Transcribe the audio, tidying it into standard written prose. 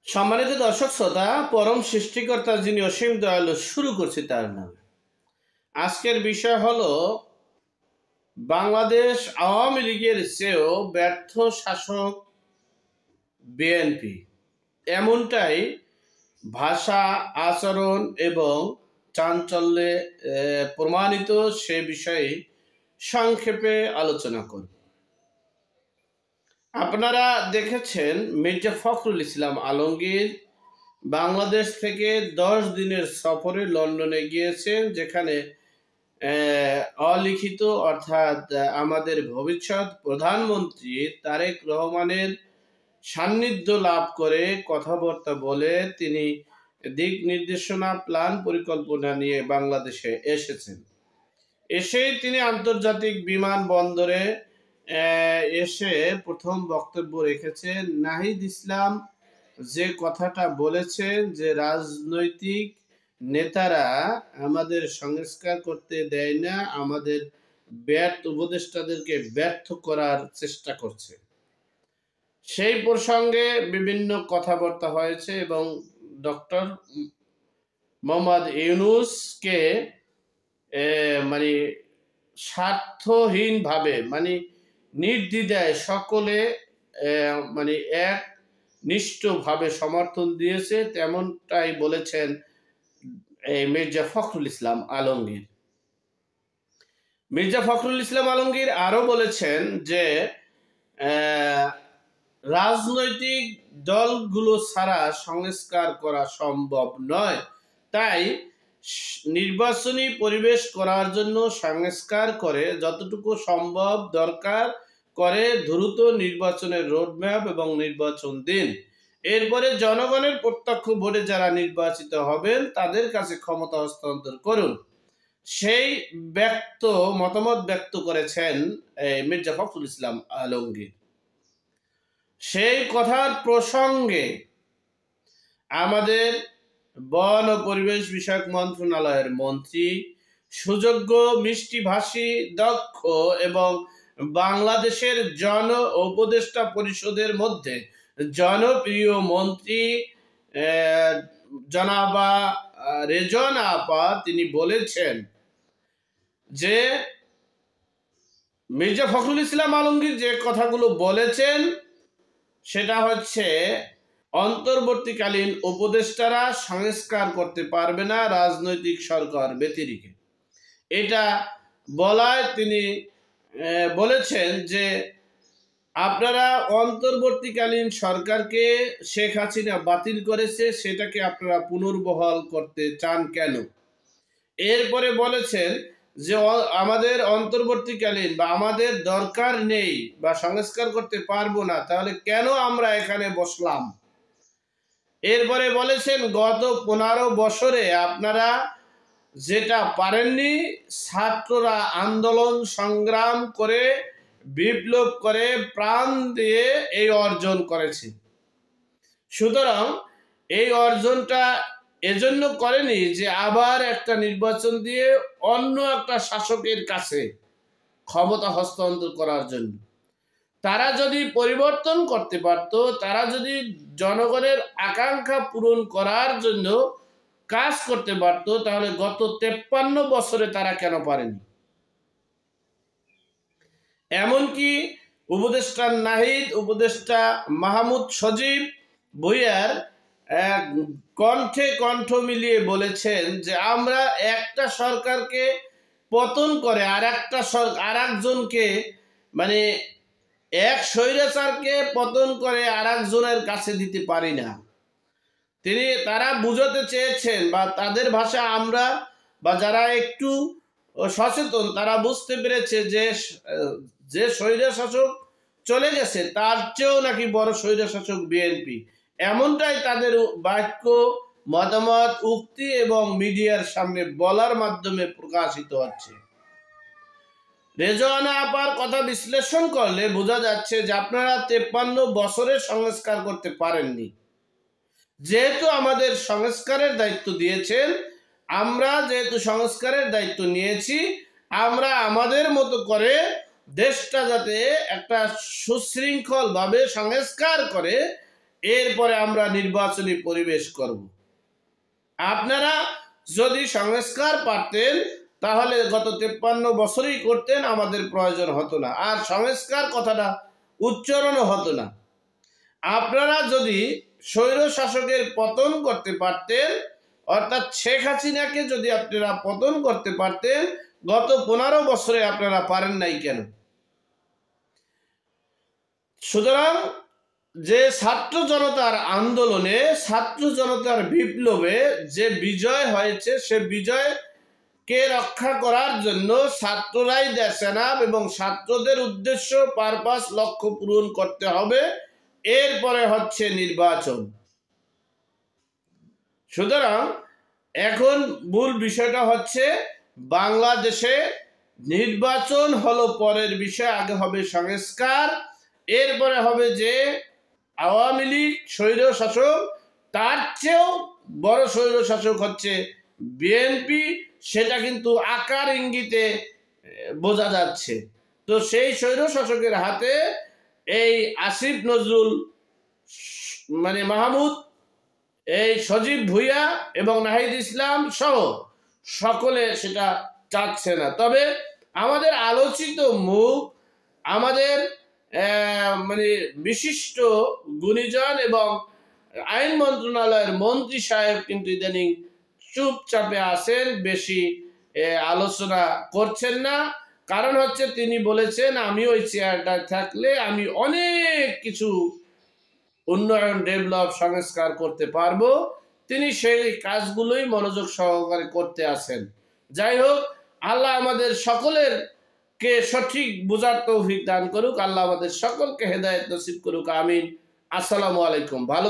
সম্মানিত দর্শক শ্রোতা, পরম সৃষ্টিকর্তা যিনি অসীম দয়ালু, শুরু করছি তার নামে। আজকের বিষয় হলো বাংলাদেশ আওয়ামী লীগের চেয়েও ব্যর্থ শাসক বিএনপি। এমনটাই ভাষা, আচরণ এবং চাঞ্চল্যে প্রমাণিত। সে বিষয়ে সংক্ষেপে আলোচনা করব। আপনারা দেখেছেন মির্জা ফখরুল ইসলাম আলমগীর বাংলাদেশ থেকে 10 দিনের সফরে লন্ডনে গিয়েছেন, যেখানে অলিখিত অর্থাৎ আমাদের ভবিষ্যৎ প্রধানমন্ত্রী তারেক রহমানের সান্নিধ্য লাভ করে কথাবার্তা বলে তিনি দিক নির্দেশনা, প্ল্যান, পরিকল্পনা নিয়ে বাংলাদেশে এসেছেন। এসেই তিনি আন্তর্জাতিক বিমানবন্দরে এসে প্রথম বক্তব্য রেখেছেন। নাহিদ ইসলাম যে কথাটা বলেছেন যে রাজনৈতিক নেতারা আমাদের সংস্কার করতে দেয় না, আমাদের উপদেষ্টাদেরকে ব্যর্থ করার চেষ্টা করছে, সেই প্রসঙ্গে বিভিন্ন কথাবার্তা হয়েছে এবং ডক্টর মোহাম্মদ ইউনূসকে মানে স্বার্থহীনভাবে নির্দ্বিধায় সকলে একনিষ্ঠভাবে সমর্থন দিয়েছে, তেমনটাই বলেছেন মির্জা ফখরুল ইসলাম আলমগীর। মির্জা ফখরুল ইসলাম আলমগীর আরো বলেছেন যে রাজনৈতিক দলগুলো ছাড়া সংস্কার করা সম্ভব নয়, তাই নির্বাচনী পরিবেশ করার জন্য সংস্কার করে যতটুকু সম্ভব দরকার করে দ্রুত নির্বাচনের রোডম্যাপ এবং নির্বাচন দিন। এরপরে জনগণের প্রত্যক্ষ ভোটে যারা নির্বাচিত হবেন তাদের কাছে ক্ষমতা হস্তান্তর করুন। সেই মতামত ব্যক্ত করেছেন মির্জা ফখরুল ইসলাম আলমগীর। সেই কথার প্রসঙ্গে আমাদের বন ও পরিবেশ বিষয়ক মন্ত্রণালয়ের মন্ত্রী, সুযোগ্য, মিষ্টিভাষী, দক্ষ এবং বাংলাদেশের জন উপদেষ্টা পরিষদের মধ্যে জনপ্রিয় মন্ত্রী জনাবা রেজওয়ানা আপা, তিনি বলেছেন যে মির্জা ফখরুল ইসলাম আলমগীর যে কথাগুলো বলেছেন সেটা হচ্ছে অন্তর্বর্তীকালীন উপদেষ্টারা সংস্কার করতে পারবে না রাজনৈতিক সরকার ব্যতিরেকে। এটা বলায় তিনি বলেছেন যে আপনারা অন্তর্বর্তীকালীন সরকারকে শেখ হাসিনা বাতিল করেছে, সেটাকে আপনারা পুনর্বহাল করতে চান কেন? এরপরে বলেছেন যে আমাদের অন্তর্বর্তীকালীন বা আমাদের দরকার নেই বা সংস্কার করতে পারবো না, তাহলে কেন আমরা এখানে বসলাম? এরপরে বলেছেন গত 15 বছরে আপনারা যেটা পারেননি, ছাত্ররা আন্দোলন সংগ্রাম করে বিপ্লব করে প্রাণ দিয়ে এই অর্জন করেছে। সুতরাং এই অর্জনটা এজন্য করেনি যে আবার একটা নির্বাচন দিয়ে অন্য একটা শাসকের কাছে ক্ষমতা হস্তান্তর করার জন্য। তারা যদি পরিবর্তন করতে পারত, তারা যদি জনগণের আকাঙ্ক্ষা পূরণ করার জন্য কাজ করতে পারত, তাহলে গত 53 বছরে তারা কেন পারেনি? এমনকি উপদেষ্টা নাহিদ, উপদেষ্টা মাহমুদ সজীব ভুঁইয়ার কণ্ঠে কণ্ঠ মিলিয়ে বলেছেন যে আমরা একটা সরকারকে পতন করে আর একজনকে এক স্বৈরাচারকে পতন করে আর একজনের কাছে দিতে পারি না। তারা বুঝাতে চেয়েছেন, বা তাদের ভাষা আমরা বা যারা একটু সচেতন তারা বুঝতে পেরেছে যে স্বৈরশাসক চলে গেছে তার চেয়েও নাকি বড় স্বৈরশাসক বিএনপি। এমনটাই তাদের বাক্য, মতামত, উক্তি এবং মিডিয়ার সামনে বলার মাধ্যমে প্রকাশিত হচ্ছে। রেজওয়ানা আপার কথা বিশ্লেষণ করলে বোঝা যাচ্ছে যে আপনারা 53 বছরের সংস্কার করতে পারেননি। যেহেতু আমাদের সংস্কারের দায়িত্ব দিয়েছেন, আমরা যেহেতু সংস্কারের দায়িত্ব নিয়েছি, আমরা আমাদের মতো করে দেশটা যাতে একটা সুশৃঙ্খলভাবে সংস্কার করে এরপরে আমরা নির্বাচনী পরিবেশ করব। আপনারা যদি সংস্কার পারতেন তাহলে গত 53 বছরই করতেন, আমাদের প্রয়োজন হতো না, আর সংস্কার কথাটা উচ্চারণও হতো না। আপনারা যদি স্বৈর শাসকের পতন করতে পারতেন, অর্থাৎ শেখ হাসিনাকে যদি আপনারা পতন করতে পারতেন, গত 15 বছরে আপনারা পারেন নাই কেন? সুতরাং যে ছাত্র জনতার আন্দোলনে, ছাত্র জনতার বিপ্লবে যে বিজয় হয়েছে, সে বিজয়কে রক্ষা করার জন্য ছাত্ররাই দেশনাব এবং ছাত্রদের উদ্দেশ্য, পারপাস, লক্ষ্য পূরণ করতে হবে। এরপরে হচ্ছে নির্বাচন। সুতরাং এখন মূল বিষয়টা হচ্ছে বাংলাদেশে নির্বাচন হলো পরের বিষয়, আগে হবে সংস্কার, এরপরে হবে যে আওয়ামী লীগ স্বৈর শাসক, তার চেয়েও বড় স্বৈর শাসক হচ্ছে বিএনপি। সেটা কিন্তু আকার ইঙ্গিতে বোঝা যাচ্ছে। তো সেই স্বৈর শাসকের হাতে এই আসিফ নজরুল, মাহমুদ, এই সজীব ভুইয়া এবং নাহিদ ইসলাম সহ সকলে সেটা চাচ্ছে না। তবে আমাদের আলোচিত মুখ, আমাদের বিশিষ্ট গুণীজন এবং আইন মন্ত্রণালয়ের মন্ত্রী সাহেব কিন্তু ইদানিং চুপচাপে আছেন, বেশি আলোচনা করছেন না। কারণ হচ্ছে তিনি বলেছেন, আমি ওই চেয়ারটা থাকলে আমি অনেক কিছু উন্নয়ন, ডেভেলপ, সংস্কার করতে পারবো। তিনি সেই কাজগুলোই মনোযোগ সহকারে করতে আছেন। যাই হোক, আল্লাহ আমাদের সকলের কে সঠিক বোঝার তৌফিক দান করুক। আল্লাহ আমাদের সকলকে হেদায়েত নসিব করুক। আমিন। আসসালামু আলাইকুম। ভালো